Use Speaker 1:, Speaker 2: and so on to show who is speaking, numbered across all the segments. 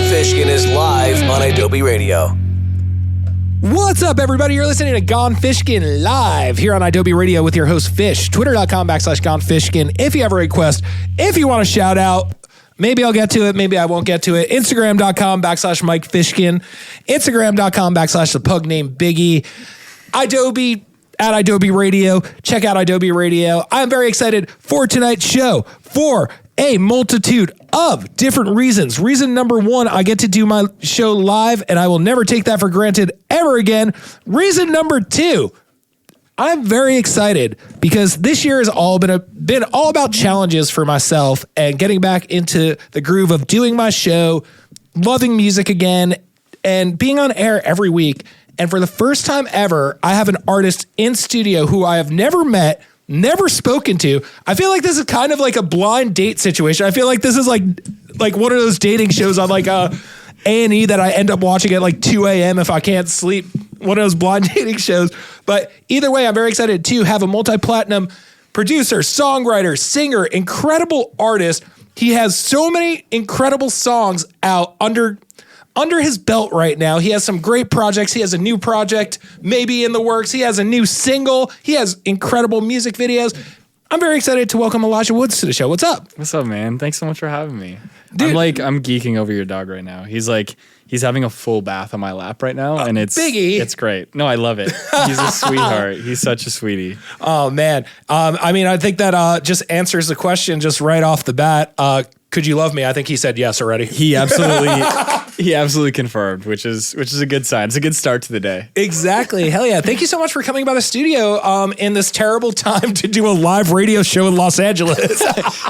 Speaker 1: Fishkin is live on idobi Radio.
Speaker 2: What's up, everybody? You're listening to Gone Fishkin live here on idobi Radio with your host, Fish. Twitter.com/Gone Fishkin. If you have a request, if you want to shout out, maybe I'll get to it, maybe I won't get to it. Instagram.com/Mike Fishkin. Instagram.com/the pug named Biggie. Idobi at idobi Radio. Check out idobi Radio. I'm very excited for tonight's show for a multitude of different reasons. Reason number one, I get to do my show live, and I will never take that for granted ever again. Reason number two, I'm very excited because this year has all been all about challenges for myself and getting back into the groove of doing my show, loving music again, and being on air every week. And for the first time ever, I have an artist in studio who I have never met, never spoken to. I feel like this is kind of like a blind date situation. I feel like this is like one of those dating shows on like A&E that I end up watching at like 2 a.m. if I can't sleep. One of those blind dating shows. But either way, I'm very excited to have a multi-platinum producer, songwriter, singer, incredible artist. He has so many incredible songs out under his belt right now. He has some great projects. He has a new project maybe in the works. He has a new single. He has incredible music videos. I'm very excited to welcome Elijah Woods to the show. What's up?
Speaker 3: What's up, man? Thanks so much for having me.
Speaker 2: Dude.
Speaker 3: I'm geeking over your dog right now. He's having a full bath on my lap right now, and it's
Speaker 2: Biggie.
Speaker 3: It's great. No, I love it. He's a sweetheart. He's such a sweetie.
Speaker 2: Oh man. I think that just answers the question just right off the bat. Could you love me? I think he said yes already.
Speaker 3: He absolutely confirmed, which is a good sign. It's a good start to the day.
Speaker 2: Exactly. Hell yeah. Thank you so much for coming by the studio in this terrible time to do a live radio show in Los Angeles.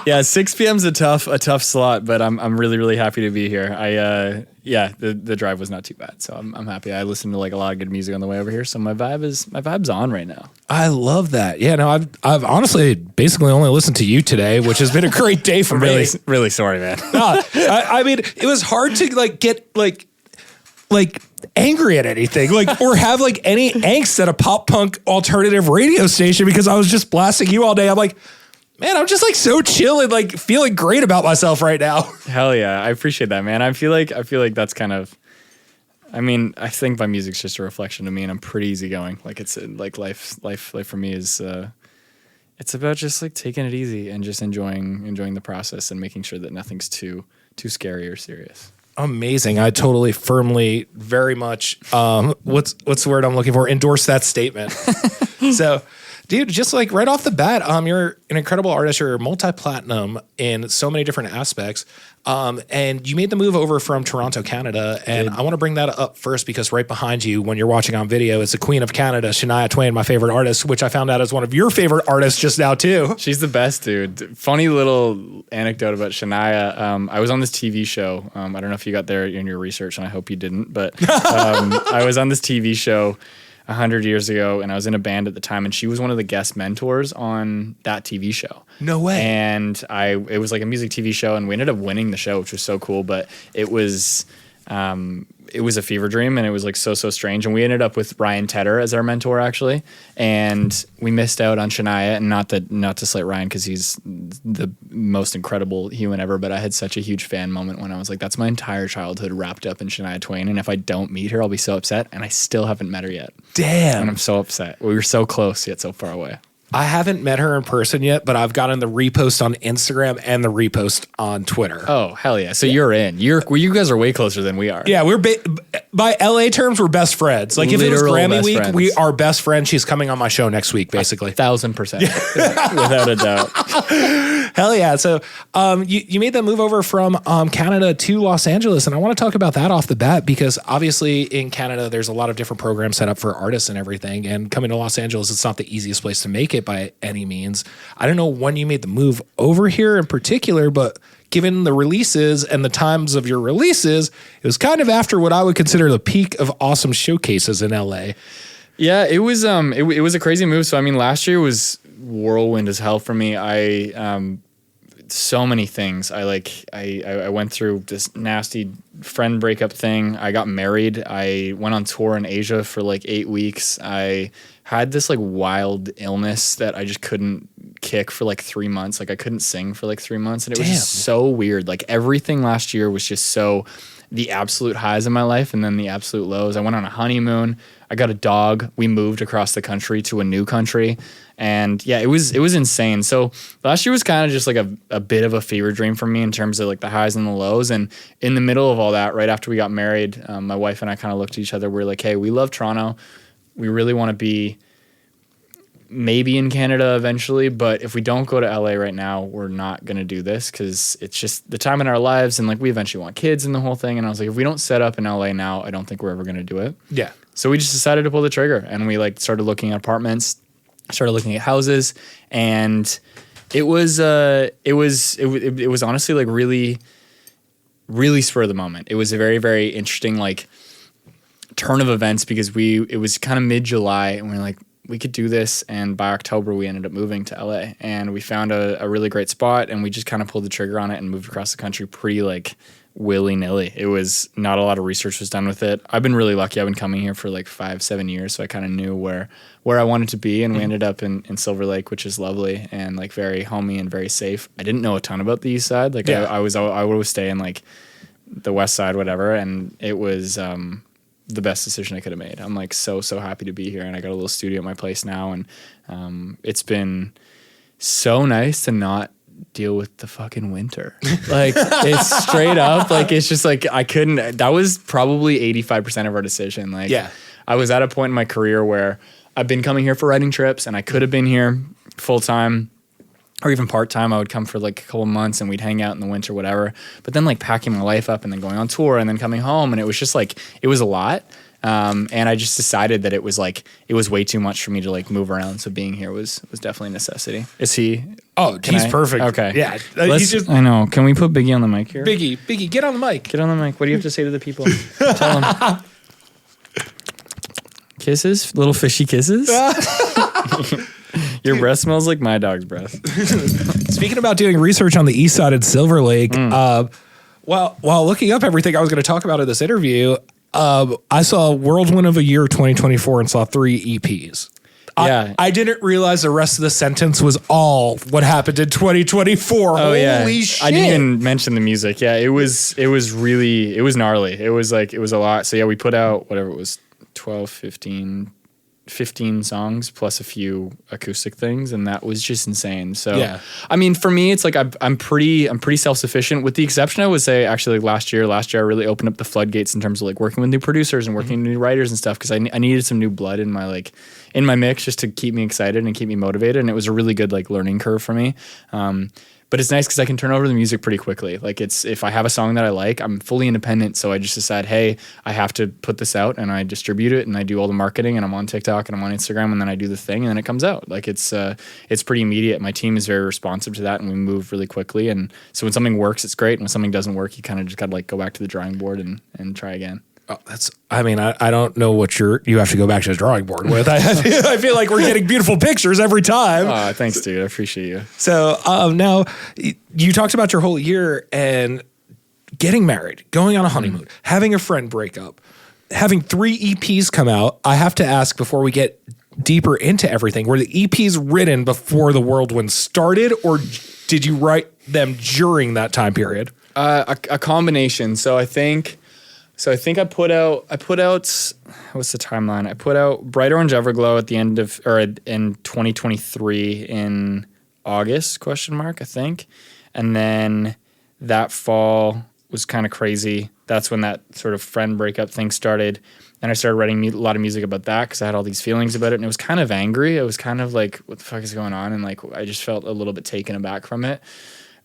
Speaker 3: Yeah, 6 p.m. is a tough slot, but I'm really, really happy to be here. The drive was not too bad, so I'm happy. I listened to like a lot of good music on the way over here, so my vibe's on right now.
Speaker 2: I love that. Yeah, no, I've honestly basically only listened to you today, which has been a great day for me.
Speaker 3: Really sorry, man.
Speaker 2: I mean, it was hard to like get like angry at anything, like or have like any angst at a pop punk alternative radio station because I was just blasting you all day. I'm like, man, I'm just like so chill and like feeling great about myself right now.
Speaker 3: Hell yeah, I appreciate that, man. I feel like that's kind of. I mean, I think my music's just a reflection of me, and I'm pretty easygoing. Like it's like life for me is. It's about just like taking it easy and just enjoying the process and making sure that nothing's too scary or serious.
Speaker 2: Amazing. I totally, firmly, very much, what's the word I'm looking for? Endorse that statement. So, dude, just like right off the bat, you're an incredible artist. You're multi-platinum in so many different aspects. And you made the move over from Toronto, Canada. And I want to bring that up first because right behind you, when you're watching on video, is the Queen of Canada, Shania Twain, my favorite artist, which I found out is one of your favorite artists just now too.
Speaker 3: She's the best, dude. Funny little anecdote about Shania. I was on this TV show. I don't know if you got there in your research, and I hope you didn't, but I was on this TV show 100 years ago, and I was in a band at the time, and she was one of the guest mentors on that TV show.
Speaker 2: No way.
Speaker 3: And it was like a music TV show, and we ended up winning the show, which was so cool, but it was a fever dream, and it was like so strange. And we ended up with Ryan Tedder as our mentor, actually, and we missed out on Shania. And not to slight Ryan because he's the most incredible human ever, but I had such a huge fan moment when I was like, that's my entire childhood wrapped up in Shania Twain, and if I don't meet her, I'll be so upset. And I still haven't met her yet.
Speaker 2: Damn.
Speaker 3: And I'm so upset. We were so close yet so far away.
Speaker 2: I haven't met her in person yet, but I've gotten the repost on Instagram and the repost on Twitter.
Speaker 3: Oh, hell yeah. So you're in. You guys are way closer than we are.
Speaker 2: Yeah, we're by LA terms, we're best friends. Like if it was Grammy week, friends. We are best friends. She's coming on my show next week, basically.
Speaker 3: 1,000%. Without a doubt.
Speaker 2: Hell yeah. So you made that move over from Canada to Los Angeles, and I want to talk about that off the bat because obviously in Canada, there's a lot of different programs set up for artists and everything, and coming to Los Angeles, it's not the easiest place to make it by any means. I don't know when you made the move over here in particular, but given the releases and the times of your releases, it was kind of after what I would consider the peak of awesome showcases in LA.
Speaker 3: Yeah, it was it was a crazy move. So I mean, last year was whirlwind as hell for me. So many things. I went through this nasty friend breakup thing. I got married. I went on tour in Asia for like 8 weeks. I had this like wild illness that I just couldn't kick for like 3 months. Like I couldn't sing for like 3 months, and it was just so weird. Like everything last year was just so the absolute highs of my life and then the absolute lows. I went on a honeymoon. I got a dog. We moved across the country to a new country. And yeah, it was insane. So last year was kind of just like a bit of a fever dream for me in terms of like the highs and the lows. And in the middle of all that, right after we got married, my wife and I kind of looked at each other. We were like, hey, we love Toronto. We really want to be maybe in Canada eventually, but if we don't go to LA right now, we're not going to do this because it's just the time in our lives, and like we eventually want kids and the whole thing. And I was like, if we don't set up in LA now, I don't think we're ever going to do it.
Speaker 2: Yeah.
Speaker 3: So we just decided to pull the trigger, and we like started looking at apartments, started looking at houses, and it was honestly like really, really spur of the moment. It was a very, very interesting like turn of events because it was kind of mid-July, and we we're like, we could do this. And by October, we ended up moving to LA, and we found a really great spot, and we just kind of pulled the trigger on it and moved across the country pretty like willy-nilly. It was not a lot of research was done with it. I've been really lucky. I've been coming here for like 5-7 years, so I kind of knew where I wanted to be, and we ended up in Silver Lake, which is lovely and like very homey and very safe. I didn't know a ton about the east side. Like I would always stay in like the west side, whatever, and it was the best decision I could have made. I'm like so happy to be here, and I got a little studio at my place now, and it's been so nice to not deal with the fucking winter. Like it's straight up like it's just like that was probably 85% of our decision. Like I was at a point in my career where I've been coming here for writing trips, and I could have been here full time or even part-time. I would come for like a couple months and we'd hang out in the winter, whatever. But then like packing my life up and then going on tour and then coming home, and it was just like, it was a lot. And I just decided that it was way too much for me to like move around. So being here was definitely a necessity. Is he?
Speaker 2: Oh, he's perfect.
Speaker 3: Okay.
Speaker 2: Yeah.
Speaker 3: I know. Can we put Biggie on the mic here?
Speaker 2: Biggie, get on the mic.
Speaker 3: Get on the mic. What do you have to say to the people? Tell them. Kisses? Little fishy kisses? Your breath smells like my dog's breath.
Speaker 2: Speaking about doing research on the east side of Silver Lake, while looking up everything I was going to talk about in this interview, I saw Whirlwind of a Year 2024 and saw 3 EPs.
Speaker 3: Yeah.
Speaker 2: I didn't realize the rest of the sentence was all what happened in 2024.
Speaker 3: Oh,
Speaker 2: Holy shit.
Speaker 3: I didn't even mention the music. Yeah, it was gnarly. It was a lot. So yeah, we put out whatever it was, 12, 15 songs plus a few acoustic things, and that was just insane. So yeah. I mean, for me, it's like I'm pretty self-sufficient, with the exception I would say actually like last year I really opened up the floodgates in terms of like working with new producers and working with new writers and stuff, because I needed some new blood in my mix just to keep me excited and keep me motivated, and it was a really good like learning curve for me. But it's nice because I can turn over the music pretty quickly. Like if I have a song that I like, I'm fully independent. So I just decide, hey, I have to put this out, and I distribute it, and I do all the marketing, and I'm on TikTok and I'm on Instagram, and then I do the thing, and then it comes out. Like it's pretty immediate. My team is very responsive to that, and we move really quickly. And so when something works, it's great. And when something doesn't work, you kind of just got to like go back to the drawing board and try again.
Speaker 2: Oh, I don't know what you have to go back to the drawing board with. I feel like we're getting beautiful pictures every time.
Speaker 3: Oh, thanks, dude. I appreciate you.
Speaker 2: So now you talked about your whole year and getting married, going on a honeymoon, having a friend break up, having 3 EPs come out. I have to ask before we get deeper into everything, were the EPs written before the Whirlwind started, or did you write them during that time period?
Speaker 3: A combination. So I think I put out, what's the timeline? I put out Bright Orange Everglow at the end of, or in 2023 in August, I think. And then that fall was kind of crazy. That's when that sort of friend breakup thing started. And I started writing a lot of music about that because I had all these feelings about it. And it was kind of angry. It was kind of like, what the fuck is going on? And like, I just felt a little bit taken aback from it.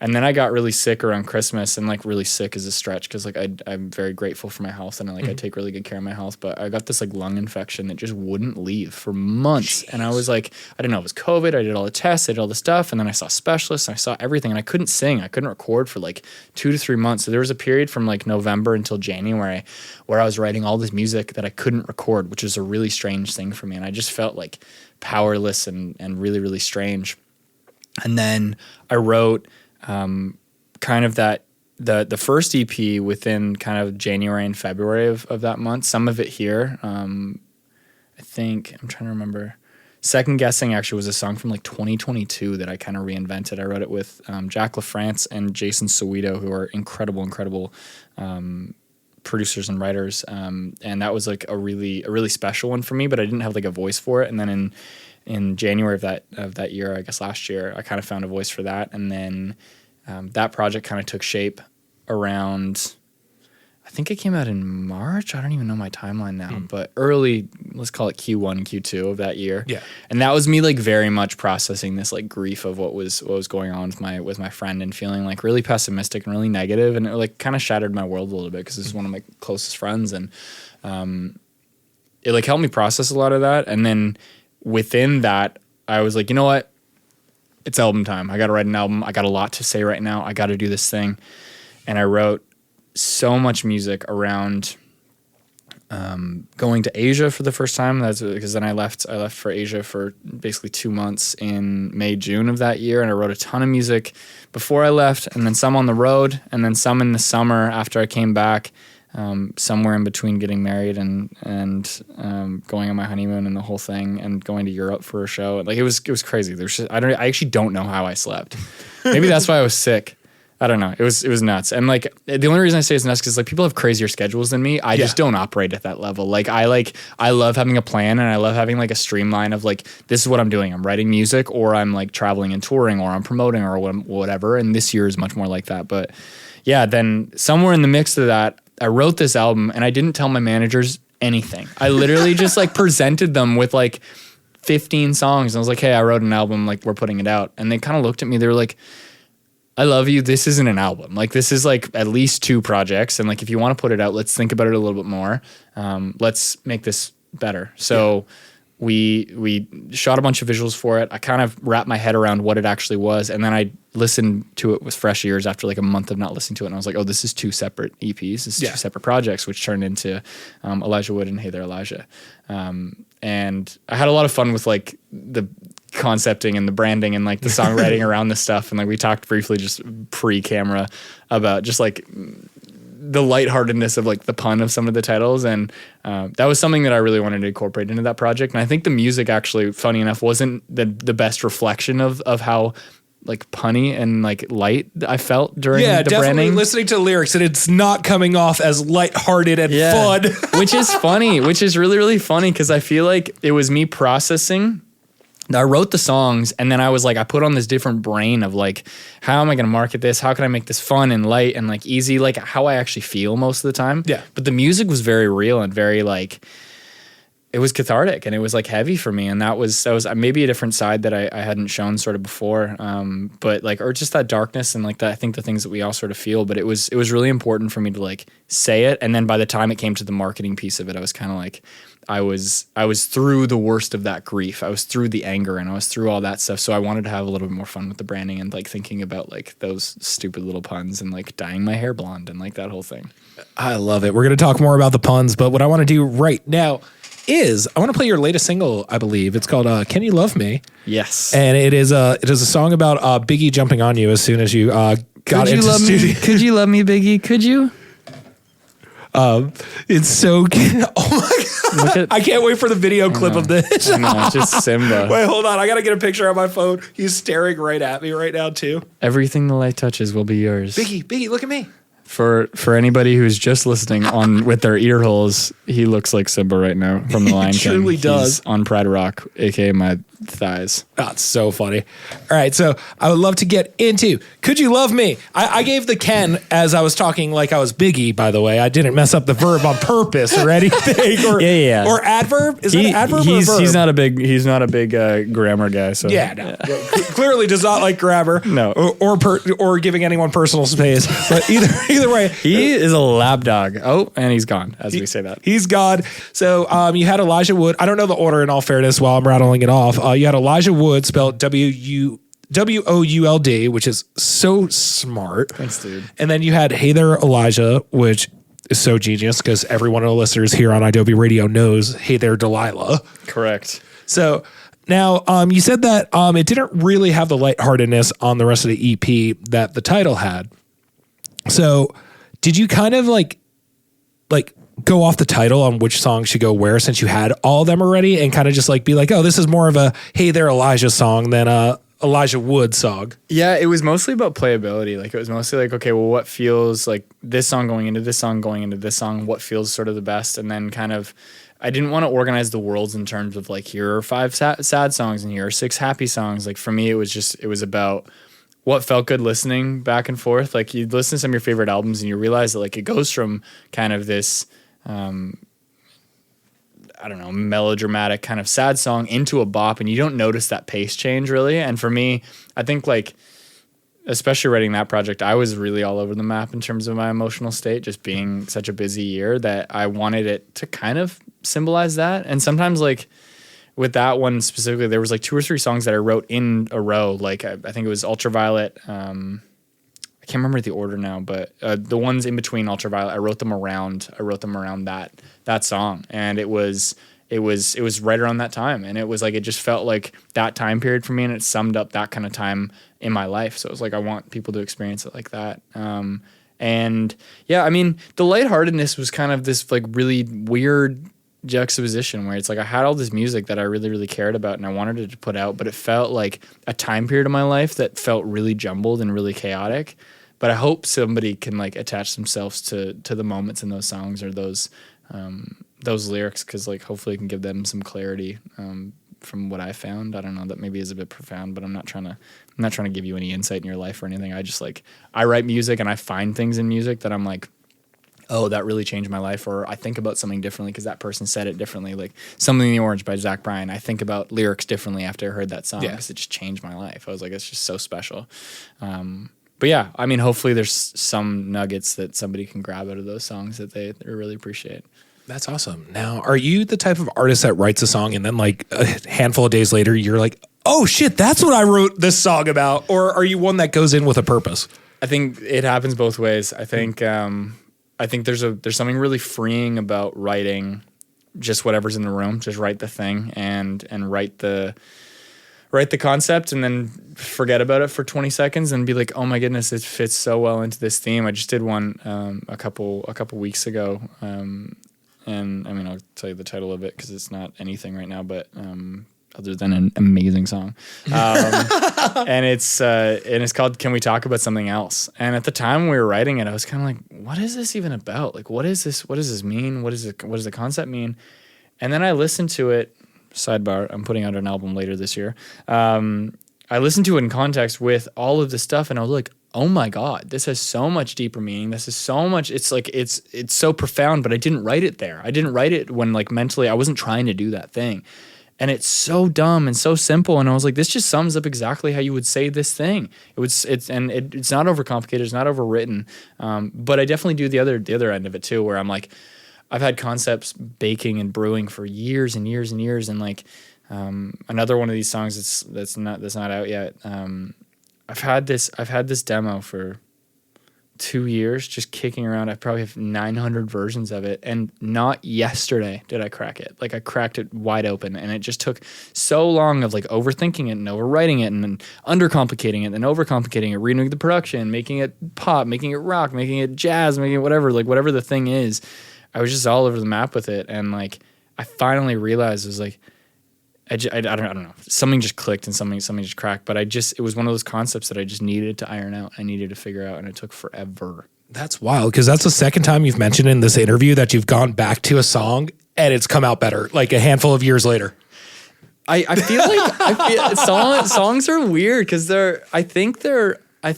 Speaker 3: And then I got really sick around Christmas, and like really sick is a stretch because like I'm very grateful for my health, and I take really good care of my health. But I got this like lung infection that just wouldn't leave for months. Jeez. And I was like, I didn't know it was COVID. I did all the tests, I did all the stuff, and then I saw specialists, and I saw everything, and I couldn't sing. I couldn't record for like 2 to 3 months. So there was a period from like November until January where I was writing all this music that I couldn't record, which was a really strange thing for me. And I just felt like powerless and really, really strange. And then I wrote kind of that the first EP within kind of January and February of that month. Some of it here. I think I'm trying to remember. Second Guessing actually was a song from like 2022 that I kind of reinvented. I wrote it with Jack LaFrance and Jason Sowito, who are incredible producers and writers, and that was like a really special one for me. But I didn't have like a voice for it. And then in January of that year, I guess last year, I kind of found a voice for that. And then that project kind of took shape around, I think it came out in March. I don't even know my timeline now, but early, let's call it Q1, Q2 of that year.
Speaker 2: Yeah.
Speaker 3: And that was me like very much processing this like grief of what was going on with my friend, and feeling like really pessimistic and really negative, and it like kind of shattered my world a little bit, because this is one of my closest friends, and it like helped me process a lot of that. And then within that, I was like, you know what? It's album time. I got to write an album. I got a lot to say right now. I got to do this thing. And I wrote so much music around going to Asia for the first time. That's because then I left for Asia for basically 2 months in May, June of that year. And I wrote a ton of music before I left, and then some on the road, and then some in the summer after I came back, somewhere in between getting married and going on my honeymoon and the whole thing, and going to Europe for a show. Like it was crazy. I actually don't know how I slept. Maybe that's why I was sick. I don't know. It was nuts. And like the only reason I say it's nuts is like people have crazier schedules than me. I just don't operate at that level. Like I love having a plan, and I love having like a streamline of like, this is what I'm doing. I'm writing music, or I'm like traveling and touring, or I'm promoting, or whatever. And this year is much more like that. But yeah, then somewhere in the mix of that, I wrote this album, and I didn't tell my managers anything. I literally just like presented them with like 15 songs. And I was like, hey, I wrote an album, like we're putting it out. And they kind of looked at me. They were like, I love you. This isn't an album. Like this is like at least 2 projects. And like, if you want to put it out, let's think about it a little bit more. Let's make this better. So we shot a bunch of visuals for it. I kind of wrapped my head around what it actually was. And then I listened to it with fresh ears after like a month of not listening to it. And I was like, oh, this is 2 separate EPs. This is 2 separate projects, which turned into Elijah Wood and Hey There, Elijah. And I had a lot of fun with like the concepting and the branding and like the songwriting around this stuff. And like we talked briefly just pre-camera about just like the lightheartedness of like the pun of some of the titles. And that was something that I really wanted to incorporate into that project. And I think the music actually, funny enough, wasn't the best reflection of how like punny and like light I felt during the
Speaker 2: definitely
Speaker 3: branding.
Speaker 2: Listening to the lyrics, and it's not coming off as lighthearted and fun.
Speaker 3: Which is funny, which is really, really funny, because I feel like it was me processing. I wrote the songs, and then I was like, I put on this different brain of like, how am I going to market this? How can I make this fun and light and like easy, like how I actually feel most of the time. Yeah. But the music was very real and very like, it was cathartic, and it was like heavy for me. And that was maybe a different side that I hadn't shown sort of before. But like, or just that darkness and like that, I think the things that we all sort of feel, but it was really important for me to like say it. And then by the time it came to the marketing piece of it, I was kind of like, I was through the worst of that grief. I was through the anger, and I was through all that stuff. So I wanted to have a little bit more fun with the branding and like thinking about like those stupid little puns and like dyeing my hair blonde and like that whole thing.
Speaker 2: I love it. We're going to talk more about the puns, but what I want to do right now is I want to play your latest single, I believe. It's called Can You Love Me?
Speaker 3: Yes.
Speaker 2: And it is a song about Biggie jumping on you as soon as you got into the studio.
Speaker 3: Could you love me, Biggie? Could you?
Speaker 2: It's so cute. Oh my God. I can't wait for the video clip of this.
Speaker 3: I know, it's just Simba.
Speaker 2: Wait, hold on. I got to get a picture on my phone. He's staring right at me right now, too.
Speaker 3: Everything the light touches will be yours.
Speaker 2: Biggie, look at me.
Speaker 3: For anybody who's just listening on with their ear holes, he looks like Simba right now from The Lion King.
Speaker 2: He truly does.
Speaker 3: He's on Pride Rock, aka my thighs.
Speaker 2: That's so funny. All right, so I would love to get into Could You Love Me? I gave the Ken as I was talking like I was Biggie, by the way. I didn't mess up the verb on purpose or anything. Or, or adverb? Is that an adverb or a verb?
Speaker 3: He's not a big grammar guy. So
Speaker 2: clearly does not like grammar.
Speaker 3: No.
Speaker 2: Or giving anyone personal space. But either way.
Speaker 3: He is a lap dog. Oh, and he's gone as we say that.
Speaker 2: He's gone. So you had Elijah Wood. I don't know the order in all fairness while I'm rattling it off. You had Elijah Wood spelled W-O-U-L-D, which is so smart.
Speaker 3: Thanks, dude.
Speaker 2: And then you had Hey There, Elijah, which is so genius because every one of the listeners here on idobi Radio knows Hey There, Delilah.
Speaker 3: Correct.
Speaker 2: So now you said that it didn't really have the lightheartedness on the rest of the EP that the title had. So did you kind of like go off the title on which song should go where since you had all of them already and kind of just like be like, oh, this is more of a Hey There, Elijah song than Elijah Wood song.
Speaker 3: Yeah, it was mostly about playability. Like, it was mostly like, okay, well, what feels like this song going into this song going into this song, what feels sort of the best? And then kind of, I didn't want to organize the worlds in terms of like, here are 5 sad songs and here are 6 happy songs. Like, for me, it was about what felt good listening back and forth. Like, you listen to some of your favorite albums and you realize that like it goes from kind of this, I don't know, melodramatic kind of sad song into a bop, and you don't notice that pace change really. And for me, I think like, especially writing that project, I was really all over the map in terms of my emotional state, just being such a busy year that I wanted it to kind of symbolize that. And sometimes like with that one specifically, there was like 2 or 3 songs that I wrote in a row. Like I think it was Ultraviolet. I can't remember the order now, but the ones in between Ultraviolet, I wrote them around that song, and it was right around that time, and it was like it just felt like that time period for me, and it summed up that kind of time in my life. So it was like I want people to experience it like that. And yeah, I mean, the lightheartedness was kind of this like really weird juxtaposition where it's like I had all this music that I really, really cared about and I wanted it to put out, but it felt like a time period of my life that felt really jumbled and really chaotic. But I hope somebody can like attach themselves to the moments in those songs or those lyrics, because like hopefully it can give them some clarity from what I found. I don't know, that maybe is a bit profound, but I'm not trying to give you any insight in your life or anything. I just like, I write music and I find things in music that I'm like, oh, that really changed my life, or I think about something differently because that person said it differently. Like Something in the Orange by Zach Bryan, I think about lyrics differently after I heard that song because it just changed my life. I was like, it's just so special. But yeah, I mean, hopefully there's some nuggets that somebody can grab out of those songs that they really appreciate.
Speaker 2: That's awesome. Now, are you the type of artist that writes a song and then like a handful of days later, you're like, oh shit, that's what I wrote this song about? Or are you one that goes in with a purpose?
Speaker 3: I think it happens both ways. I think there's something really freeing about writing just whatever's in the room. Just write the thing and write the concept and then forget about it for 20 seconds and be like, oh my goodness, it fits so well into this theme. I just did one a couple weeks ago. And I mean, I'll tell you the title of it because it's not anything right now, but other than an amazing song. And it's called Can We Talk About Something Else? And at the time we were writing it, I was kind of like, what is this even about? Like, what is this? What does this mean? What does the concept mean? And then I listened to it. Sidebar, I'm putting out an album later this year. I listened to it in context with all of this stuff, and I was like, oh my God, this has so much deeper meaning. This is so much, it's like, it's so profound, but I didn't write it there. I didn't write it when like mentally I wasn't trying to do that thing. And it's so dumb and so simple. And I was like, this just sums up exactly how you would say this thing. It's not overcomplicated. It's not overwritten. But I definitely do the other end of it too, where I'm like, I've had concepts baking and brewing for years and years and years. And like, another one of these songs that's not out yet. I've had this demo for 2 years just kicking around. I probably have 900 versions of it, and not yesterday did I crack it. Like I cracked it wide open, and it just took so long of like overthinking it and overwriting it and then undercomplicating it and overcomplicating it, redoing the production, making it pop, making it rock, making it jazz, making it whatever the thing is. I was just all over the map with it, and like I finally realized it was like I don't know. Something just clicked and something just cracked. But it was one of those concepts that I just needed to iron out. I needed to figure out, and it took forever.
Speaker 2: That's wild, because that's the second time you've mentioned in this interview that you've gone back to a song and it's come out better, like a handful of years later.
Speaker 3: I feel like songs are weird because I think I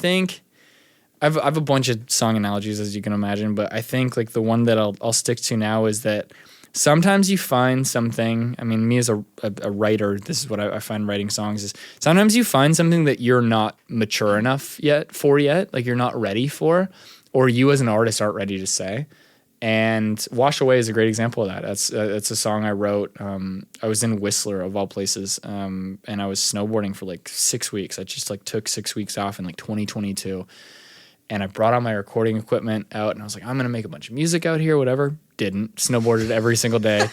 Speaker 3: have a bunch of song analogies, as you can imagine, but I think like the one that I'll stick to now is that sometimes you find something. I mean, me as a writer, this is what I find writing songs is sometimes you find something that you're not mature enough yet, like you're not ready for, or you as an artist aren't ready to say. And Wash Away is a great example of that. That's a song I wrote. I was in Whistler of all places, and I was snowboarding for like 6 weeks. I just like took 6 weeks off in like 2022. And I brought all my recording equipment out, and I was like, I'm going to make a bunch of music out here, whatever. Didn't. Snowboarded every single day.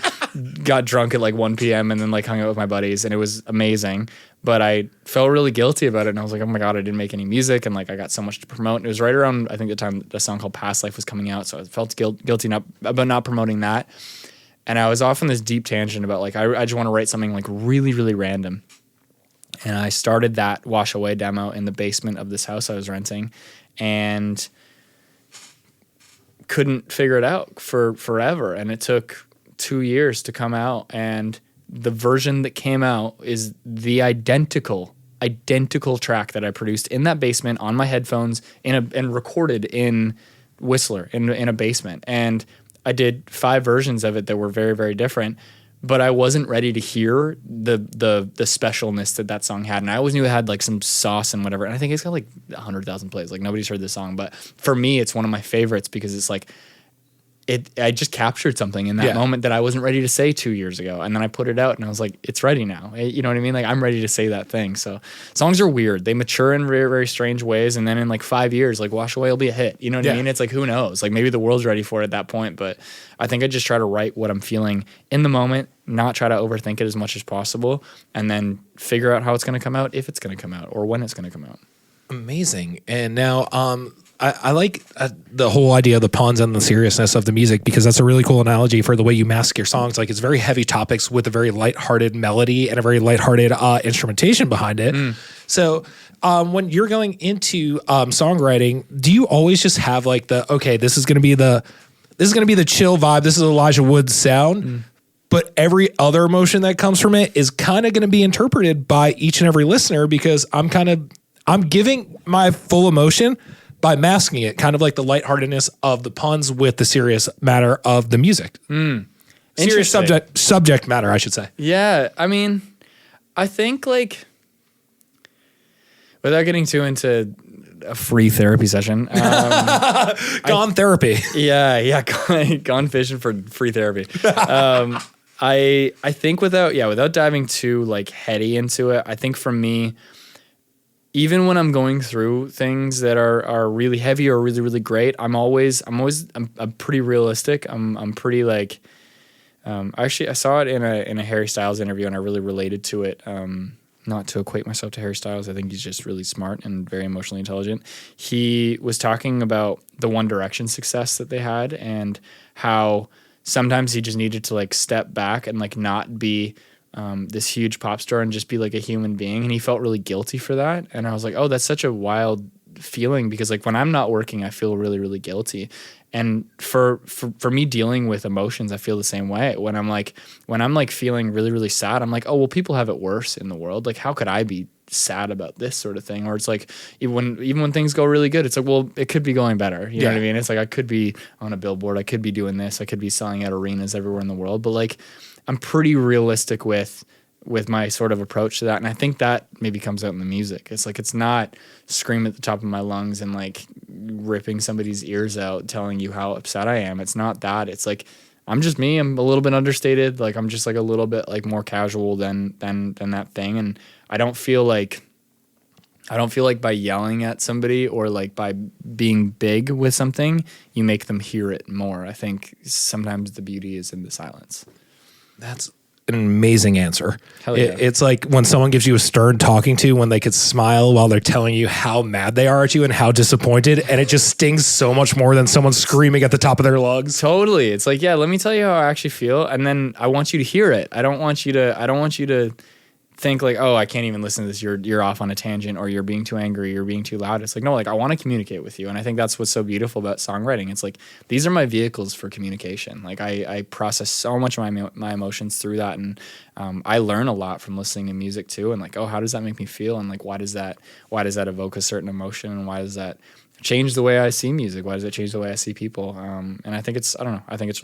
Speaker 3: Got drunk at like 1 p.m. and then like hung out with my buddies, and it was amazing. But I felt really guilty about it, and I was like, oh my God, I didn't make any music, and like I got so much to promote. And it was right around, I think, the time a song called Past Life was coming out, so I felt guilty about not promoting that. And I was off on this deep tangent about like, I just want to write something like really, really random. And I started that Wash Away demo in the basement of this house I was renting, and couldn't figure it out for forever. And it took 2 years to come out. And the version that came out is the identical track that I produced in that basement on my headphones and recorded in Whistler in a basement. And I did 5 versions of it that were very, very different. But I wasn't ready to hear the specialness that song had. And I always knew it had like some sauce and whatever. And I think it's got like 100,000 plays. Like nobody's heard this song. But for me, it's one of my favorites because it's like, I just captured something in that moment that I wasn't ready to say 2 years ago. And then I put it out and I was like, it's ready now. You know what I mean? Like I'm ready to say that thing. So songs are weird. They mature in very, very strange ways. And then in like 5 years, like Wash Away will be a hit. You know what I mean? It's like, who knows? Like maybe the world's ready for it at that point. But I think I just try to write what I'm feeling in the moment, not try to overthink it as much as possible, and then figure out how it's going to come out, if it's going to come out, or when it's going to come out.
Speaker 2: Amazing. And now, I like the whole idea of the puns and the seriousness of the music, because that's a really cool analogy for the way you mask your songs. Like it's very heavy topics with a very lighthearted melody and a very lighthearted instrumentation behind it. So when you're going into songwriting, do you always just have like this is going to be the chill vibe. This is Elijah Wood's sound. But every other emotion that comes from it is kind of going to be interpreted by each and every listener, because I'm giving my full emotion by masking it, kind of like the lightheartedness of the puns with the serious matter of the music. Serious subject matter, I should say. Yeah, I mean, I think like, without getting too into a free therapy session, Gone therapy.
Speaker 3: Yeah, gone fishing for free therapy. I think without diving too like heady into it, I think for me, even when I'm going through things that are really heavy or really, really great, I'm pretty realistic. I'm pretty like, actually I saw it in a Harry Styles interview and I really related to it. Not to equate myself to Harry Styles. I think he's just really smart and very emotionally intelligent. He was talking about the One Direction success that they had and how sometimes he just needed to like step back and like not be this huge pop star and just be like a human being. And he felt really guilty for that. And I was like, oh, that's such a wild feeling, because like when I'm not working, I feel really, really guilty. And for me dealing with emotions, I feel the same way. When I'm like feeling really, really sad, I'm like, oh, well, people have it worse in the world. Like, how could I be sad about this sort of thing? Or it's like, even when things go really good, it's like, well, it could be going better. You know what I mean? It's like, I could be on a billboard. I could be doing this. I could be selling at arenas everywhere in the world. But like, I'm pretty realistic with my sort of approach to that. And I think that maybe comes out in the music. It's like, it's not scream at the top of my lungs and like ripping somebody's ears out, telling you how upset I am. It's not that. It's like, I'm just me. I'm a little bit understated. Like, I'm just like a little bit like more casual than that thing. And I don't feel like by yelling at somebody or like by being big with something, you make them hear it more. I think sometimes the beauty is in the silence.
Speaker 2: That's an amazing answer.
Speaker 3: Hell yeah.
Speaker 2: It's like when someone gives you a stern talking to, when they could smile while they're telling you how mad they are at you and how disappointed, and it just stings so much more than someone screaming at the top of their lungs.
Speaker 3: Totally. It's like, yeah, let me tell you how I actually feel, and then I want you to hear it. I don't want you to think like, oh, I can't even listen to this. You're off on a tangent, or you're being too angry, you're being too loud. It's like, no, like I want to communicate with you. And I think that's what's so beautiful about songwriting. It's like, these are my vehicles for communication. Like I process so much of my emotions through that. And I learn a lot from listening to music too. And like, oh, how does that make me feel? And like, why does that evoke a certain emotion? And why does that change the way I see music? Why does it change the way I see people? And I think it's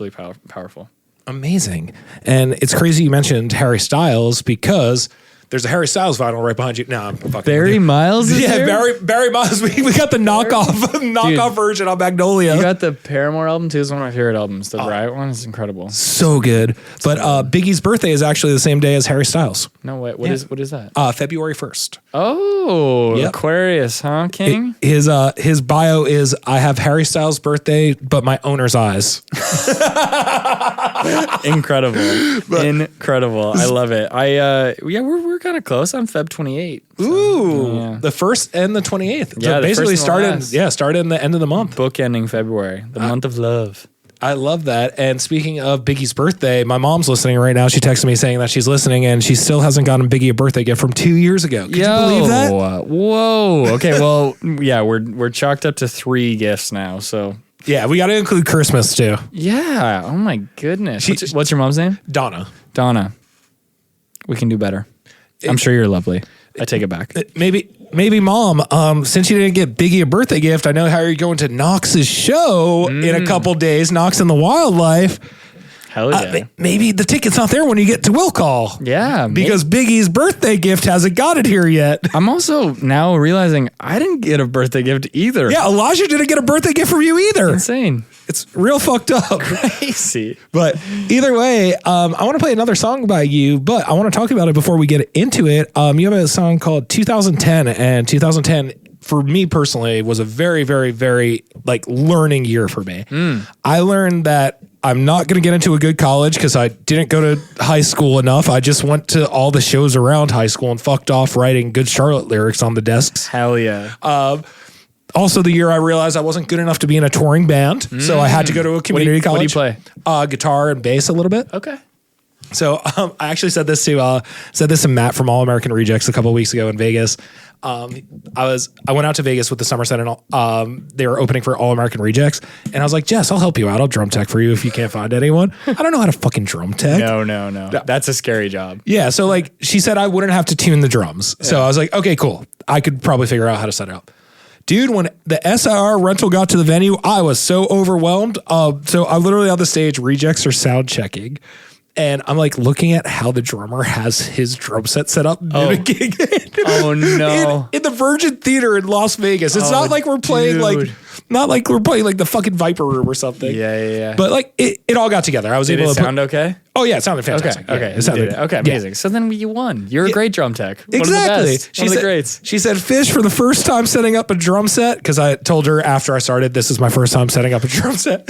Speaker 3: really powerful.
Speaker 2: Amazing. And it's crazy you mentioned Harry Styles, because there's a Harry Styles vinyl right behind you. No, I'm fucking
Speaker 3: Barry Miles is here?
Speaker 2: Barry Miles. We got the knockoff version on Magnolia.
Speaker 3: You got the Paramore album too. It's one of my favorite albums. The Riot one is incredible.
Speaker 2: So good. But Biggie's birthday is actually the same day as Harry Styles.
Speaker 3: No way. What is that?
Speaker 2: February 1st.
Speaker 3: Oh, yep. Aquarius, huh, King?
Speaker 2: His bio is, I have Harry Styles' birthday, but my owner's eyes.
Speaker 3: Incredible. I love it. We're kind of close. I'm Feb 28.
Speaker 2: Ooh, the 1st and the 28th.
Speaker 3: Yeah,
Speaker 2: so basically started in the end of the month.
Speaker 3: Bookending February, the month of love.
Speaker 2: I love that. And speaking of Biggie's birthday, my mom's listening right now. She texted me saying that she's listening and she still hasn't gotten Biggie a birthday gift from 2 years ago. Could you believe that?
Speaker 3: Whoa. Okay, well, yeah, we're chalked up to 3 gifts now, so.
Speaker 2: Yeah, we got to include Christmas too.
Speaker 3: Yeah. Oh my goodness. What's your mom's name?
Speaker 2: Donna.
Speaker 3: We can do better. I'm sure you're lovely. I take it back.
Speaker 2: Maybe Mom, since you didn't get Biggie a birthday gift, I know how you're going to Knox's show in a couple days, Knox in the Wildlife.
Speaker 3: Hell yeah.
Speaker 2: Maybe the ticket's not there when you get to Will Call.
Speaker 3: Yeah.
Speaker 2: Because Biggie's birthday gift hasn't got it here yet.
Speaker 3: I'm also now realizing I didn't get a birthday gift either.
Speaker 2: Yeah, Elijah didn't get a birthday gift from you either.
Speaker 3: Insane.
Speaker 2: It's real fucked up.
Speaker 3: Crazy.
Speaker 2: But either way, I want to play another song by you, but I want to talk about it before we get into it. You have a song called 2010, and 2010 for me personally was a very, very, very like learning year for me. I learned that I'm not going to get into a good college because I didn't go to high school enough. I just went to all the shows around high school and fucked off writing Good Charlotte lyrics on the desks.
Speaker 3: Hell yeah.
Speaker 2: Also, the year I realized I wasn't good enough to be in a touring band, so I had to go to a community college.
Speaker 3: What do you play?
Speaker 2: Guitar and bass a little bit.
Speaker 3: Okay.
Speaker 2: So I actually said this to Matt from All American Rejects a couple of weeks ago in Vegas. I went out to Vegas with the Summer Set and they were opening for All American Rejects, and I was like, Jess, I'll help you out. I'll drum tech for you if you can't find anyone. I don't know how to fucking drum tech.
Speaker 3: No. That's a scary job.
Speaker 2: Yeah. So like she said, I wouldn't have to tune the drums. Yeah. So I was like, okay, cool. I could probably figure out how to set it up. Dude, when the SIR rental got to the venue, I was so overwhelmed. So I literally on the stage, Rejects are sound checking. And I'm like looking at how the drummer has his drum set up. Mimicking
Speaker 3: Oh no!
Speaker 2: In the Virgin Theater in Las Vegas. It's not like we're playing like the fucking Viper Room or something.
Speaker 3: Yeah.
Speaker 2: But like it all got together. I was able to
Speaker 3: sound okay.
Speaker 2: Oh yeah, it sounded fantastic.
Speaker 3: Okay,
Speaker 2: it sounded
Speaker 3: okay, amazing. So then you won. You're a great drum tech.
Speaker 2: Exactly.
Speaker 3: One of the best. One of the greats.
Speaker 2: She said, Fish, for the first time setting up a drum set, because I told her after I started, this is my first time setting up a drum set.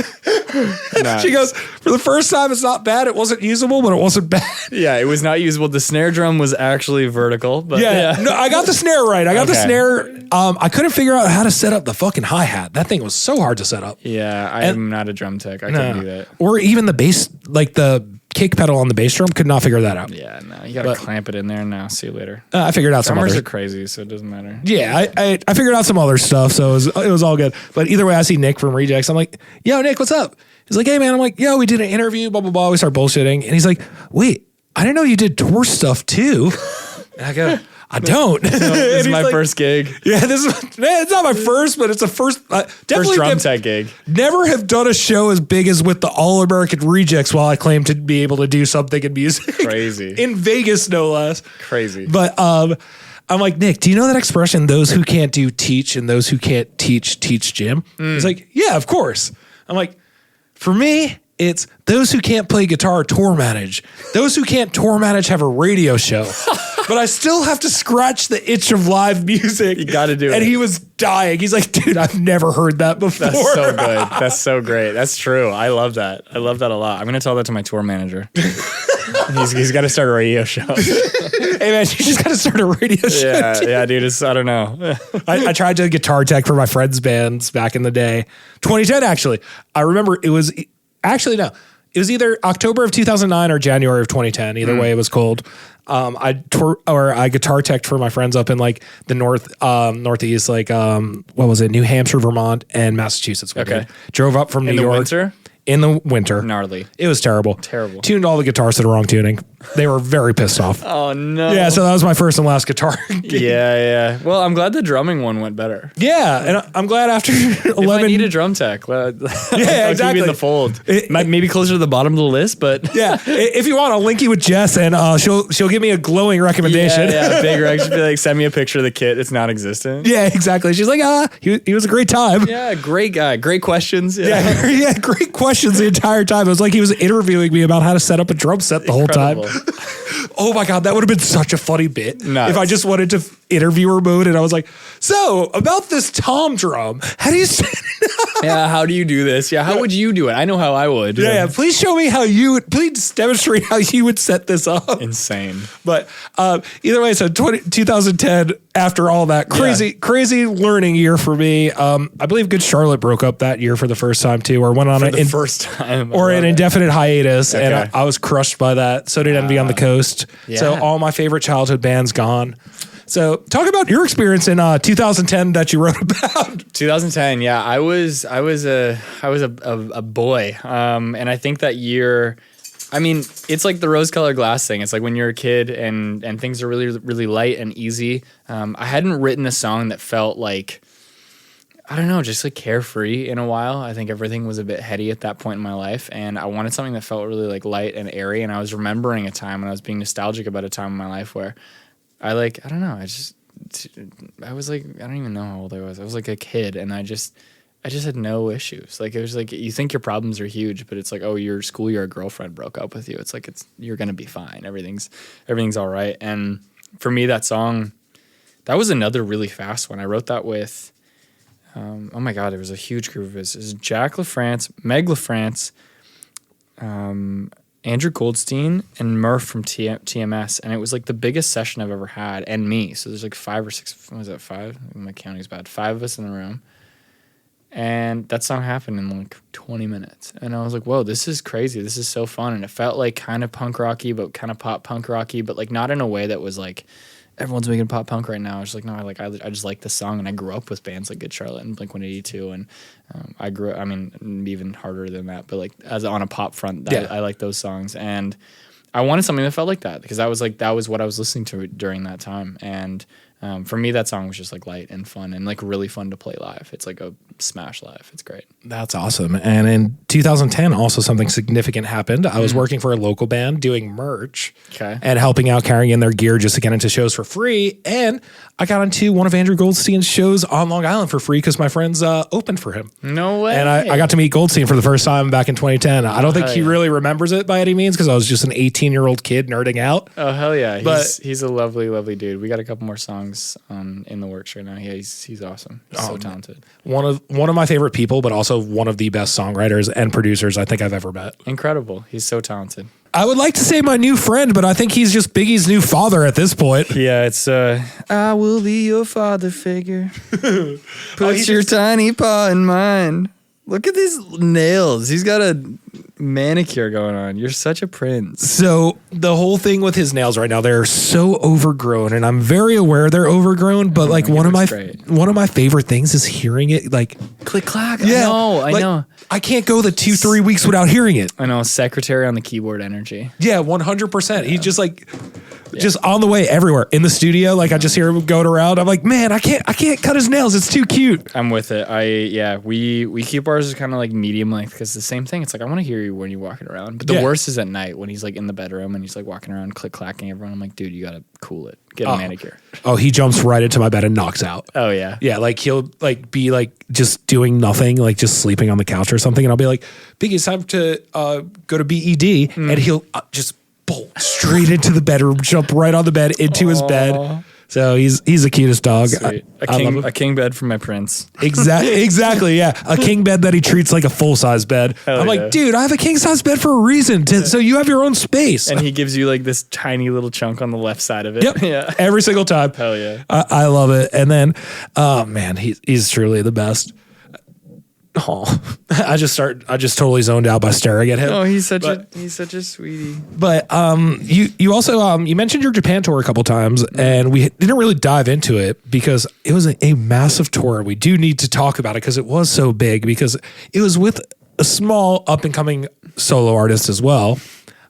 Speaker 2: She goes, for the first time, it's not bad. It wasn't usable, but it wasn't bad.
Speaker 3: Yeah, it was not usable. The snare drum was actually vertical. But yeah.
Speaker 2: No, I got the snare right. I got the snare. I couldn't figure out how to set up the fucking hi-hat. That thing was so hard to set up.
Speaker 3: Yeah, I'm not a drum tech. I couldn't do that.
Speaker 2: Or even the bass, like the kick pedal on the bass drum, could not figure that out.
Speaker 3: Yeah, no, you gotta clamp it in there now. See you later.
Speaker 2: I figured out some
Speaker 3: Drummers
Speaker 2: other.
Speaker 3: are crazy, so it doesn't matter.
Speaker 2: Yeah, I figured out some other stuff, so it was all good. But either way, I see Nick from Rejects. I'm like, yo, Nick, what's up? He's like, hey, man. I'm like, yo, we did an interview, blah, blah, blah. We start bullshitting. And he's like, wait, I didn't know you did tour stuff too. And I go, I don't.
Speaker 3: No, this is my first gig.
Speaker 2: Yeah, it's not my first, but it's a first.
Speaker 3: First
Speaker 2: Definitely
Speaker 3: drum tech gig.
Speaker 2: Never have done a show as big as with the All American Rejects while I claim to be able to do something in music.
Speaker 3: Crazy.
Speaker 2: In Vegas, no less.
Speaker 3: Crazy.
Speaker 2: But I'm like, Nick, do you know that expression, those who can't do teach and those who can't teach Jim? He's like, yeah, of course. I'm like, for me, it's those who can't play guitar tour manage. Those who can't tour manage have a radio show. But I still have to scratch the itch of live music.
Speaker 3: You got to do it.
Speaker 2: And he was dying. He's like, dude, I've never heard that before.
Speaker 3: That's so good. That's so great. That's true. I love that. I love that a lot. I'm going to tell that to my tour manager. He's got to start a radio show.
Speaker 2: Hey, man, you just got to start a radio show.
Speaker 3: Yeah, dude. I don't know.
Speaker 2: I tried to guitar tech for my friends' bands back in the day. 2010, actually. I remember it was... Actually, no. It was either October of 2009 or January of 2010. Either way, it was cold. I guitar teched for my friends up in like the northeast, like what was it, New Hampshire, Vermont, and Massachusetts.
Speaker 3: Okay.
Speaker 2: Drove up from New York.
Speaker 3: Winter?
Speaker 2: In the winter.
Speaker 3: Gnarly.
Speaker 2: It was terrible.
Speaker 3: Terrible.
Speaker 2: Tuned all the guitars to the wrong tuning. They were very pissed off.
Speaker 3: Oh, no.
Speaker 2: Yeah, so that was my first and last guitar gig.
Speaker 3: Yeah. Well, I'm glad the drumming one went better.
Speaker 2: Yeah, and I'm glad after 11...
Speaker 3: If I need a drum tech, I'll
Speaker 2: exactly.
Speaker 3: keep you in the fold. Maybe closer to the bottom of the list, but...
Speaker 2: Yeah, if you want, I'll link you with Jess, and she'll give me a glowing recommendation.
Speaker 3: Yeah, big rec. She'll be like, send me a picture of the kit. It's non-existent.
Speaker 2: Yeah, exactly. She's like, he was a great time.
Speaker 3: Yeah, great guy. Great questions.
Speaker 2: Yeah, great questions the entire time. It was like he was interviewing me about how to set up a drum set the whole time. Oh my God, that would have been such a funny bit.
Speaker 3: Nice.
Speaker 2: If I just wanted to interviewer mode and I was like, so about this tom drum, how do you set it up?
Speaker 3: Yeah, how do you do this? Yeah, how would you do it? I know how I would.
Speaker 2: Yeah, please show me how please demonstrate how you would set this up.
Speaker 3: Insane.
Speaker 2: But either way, so 2010, after all that, crazy learning year for me. I believe Good Charlotte broke up that year for the first time too, or went on
Speaker 3: first time.
Speaker 2: or an indefinite hiatus,
Speaker 3: Okay.
Speaker 2: and I was crushed by that. So did Envy on the Coast.
Speaker 3: Yeah.
Speaker 2: So all my favorite childhood bands gone. So talk about your experience in 2010 that you wrote about.
Speaker 3: 2010, yeah, I was a boy, and I think that year, I mean, it's like the rose-colored glass thing. It's like when you're a kid and things are really, really light and easy. I hadn't written a song that felt like, I don't know, just like carefree in a while. I think everything was a bit heady at that point in my life, and I wanted something that felt really like light and airy. And I was remembering a time when I was being nostalgic about a time in my life where I don't know, I was like, I don't even know how old I was. I was like a kid, and I just had no issues. Like, it was like, you think your problems are huge, but it's like, oh, your schoolyard girlfriend broke up with you. It's like, you're going to be fine. Everything's all right. And for me, that song, that was another really fast one. I wrote that with, oh my God, it was a huge group of us. It was Jack LaFrance, Meg LaFrance, Andrew Goldstein, and Murph from TMS. And it was like the biggest session I've ever had, and me. So there's like 5 or 6, what was that, 5? My counting's bad. 5 of us in the room. And that song happened in like 20 minutes. And I was like, whoa, this is crazy. This is so fun. And it felt like kind of punk rocky, but kind of pop punk rocky, but like not in a way that was like, everyone's making pop punk right now. I was like, no, I just like this song. And I grew up with bands like Good Charlotte and Blink-182. And I mean, even harder than that, but like as on a pop front, I like those songs. And I wanted something that felt like that, because that was what I was listening to during that time. And for me, that song was just like light and fun and like really fun to play live. It's like a smash live. It's great.
Speaker 2: That's awesome. And in 2010, also something significant happened. I was working for a local band doing merch and helping out carrying in their gear just to get into shows for free. And I got into one of Andrew Goldstein's shows on Long Island for free because my friends opened for him.
Speaker 3: No way.
Speaker 2: And I got to meet Goldstein for the first time back in 2010. I don't think he really remembers it by any means, because I was just an 18-year-old kid nerding out.
Speaker 3: Oh, hell yeah. He's a lovely, lovely dude. We got a couple more songs in the works right now. He's awesome. He's so talented.
Speaker 2: One of my favorite people, but also one of the best songwriters and producers I think I've ever met.
Speaker 3: Incredible. He's so talented.
Speaker 2: I would like to say my new friend, but I think he's just Biggie's new father at this point.
Speaker 3: Yeah, it's I will be your father figure. Put your tiny paw in mine. Look at these nails. He's got a manicure going on. You're such a prince.
Speaker 2: So the whole thing with his nails right now, they're so overgrown, and I'm very aware they're overgrown, but like one of my favorite things is hearing it like
Speaker 3: click clack.
Speaker 2: Yeah,
Speaker 3: I know.
Speaker 2: I can't go the 2-3 weeks without hearing it.
Speaker 3: I know. Secretary on the keyboard energy.
Speaker 2: Yeah, 100%. He's just like just on the way everywhere in the studio. Like I just hear him going around. I'm like, man, I can't cut his nails. It's too cute.
Speaker 3: I'm with it. We keep ours kind of like medium length, because the same thing. It's like I want to hear you when you're walking around. But the worst is at night when he's like in the bedroom and he's like walking around click clacking everyone. I'm like, dude, you gotta cool it. Get a manicure.
Speaker 2: Oh, he jumps right into my bed and knocks out.
Speaker 3: Oh yeah.
Speaker 2: Yeah, like he'll like be like just doing nothing, like just sleeping on the couch or something, and I'll be like, Biggie, it's time to go to BED, and he'll just bolt straight into the bedroom, jump right on the bed into his bed. So he's the cutest dog.
Speaker 3: A king bed for my prince.
Speaker 2: Exactly. Yeah, a king bed that he treats like a full size bed. I'm like, dude, I have a king size bed for a reason, so you have your own space.
Speaker 3: And he gives you like this tiny little chunk on the left side of it.
Speaker 2: Yep.
Speaker 3: Yeah.
Speaker 2: Every single time.
Speaker 3: Hell yeah.
Speaker 2: I love it. And then, oh man, he's truly the best. Oh, I just totally zoned out by staring at him.
Speaker 3: Oh, he's such a sweetie.
Speaker 2: But you also you mentioned your Japan tour a couple times, and we didn't really dive into it because it was a massive tour. We do need to talk about it because it was so big, because it was with a small up and coming solo artist as well.